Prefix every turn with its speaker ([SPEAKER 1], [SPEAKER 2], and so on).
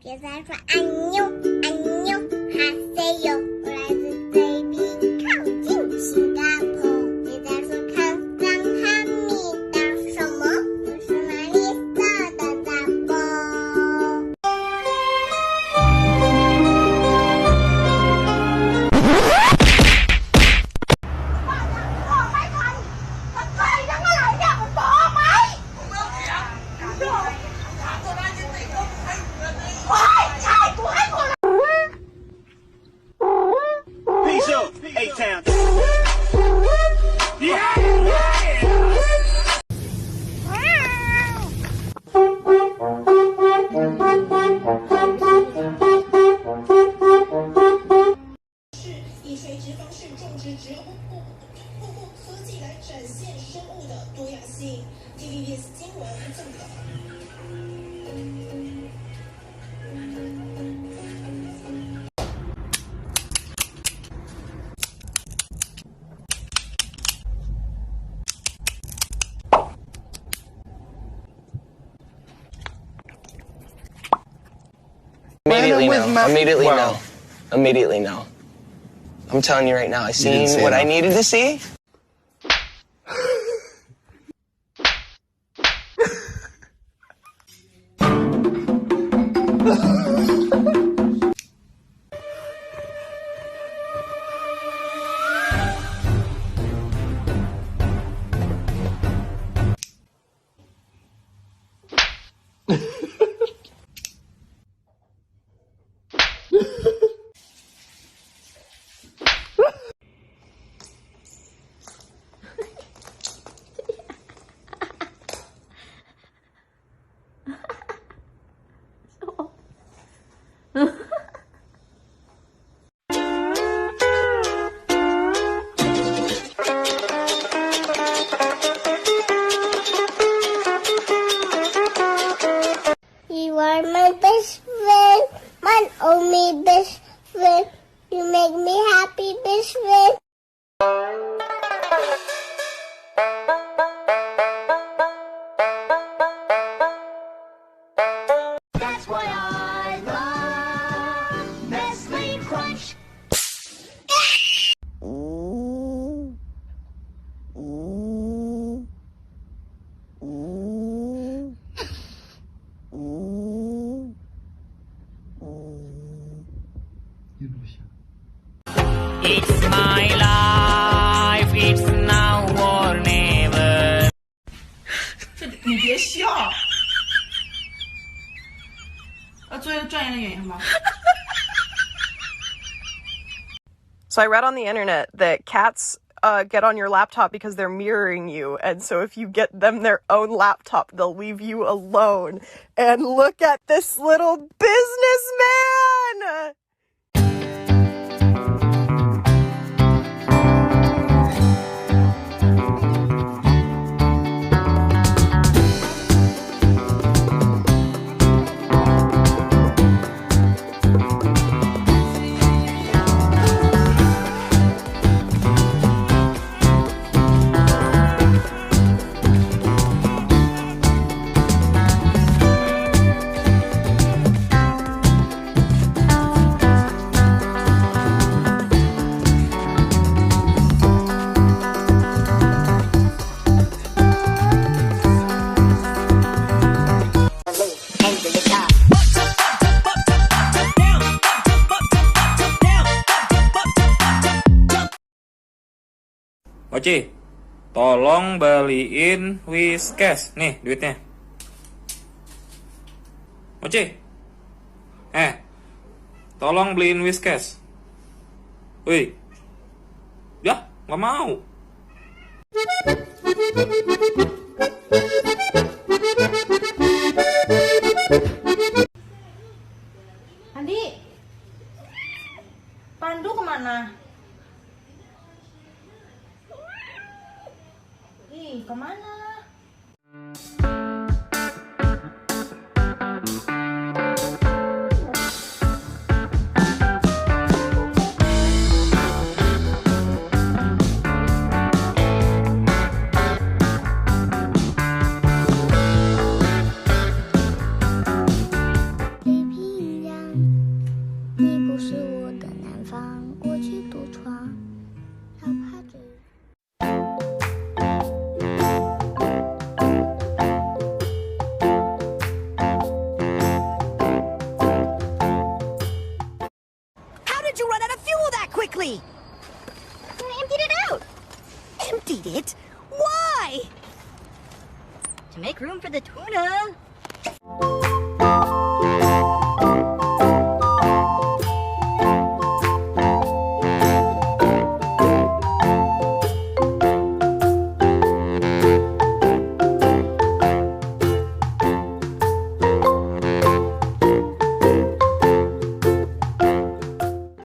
[SPEAKER 1] 别再说안녕하세요，我来自菲律宾靠近新加坡。别再说감사합니다，什么？我是玛丽莎的大波。
[SPEAKER 2] 以垂直方式种植植物科技来展现生物的多样性。TVBS 新闻综合。
[SPEAKER 3] Immediately no. I'm telling you right now, I seen what I needed to see.
[SPEAKER 1] You are my best friend, my only best friend. You make me happy, best friend.
[SPEAKER 4] That's why I love Nestle Crunch.
[SPEAKER 5] It's my life, it's now or never.
[SPEAKER 6] 你别笑，要做一个专业的演员吗？
[SPEAKER 7] So I read on the internet that cats get on your laptop because they're mirroring you, and so if you get them their own laptop, they'll leave you alone. And look at this little businessman!
[SPEAKER 8] Mochi, tolong beliin Whiskas. Nih duitnya. Mochi, tolong beliin Whiskas. Wih, ya nggak mau.
[SPEAKER 6] Andi, Pandu kemana? Ih, kemana?
[SPEAKER 1] Baby,
[SPEAKER 4] quickly. I emptied it out. Emptied it? Why? To make room for the tuna.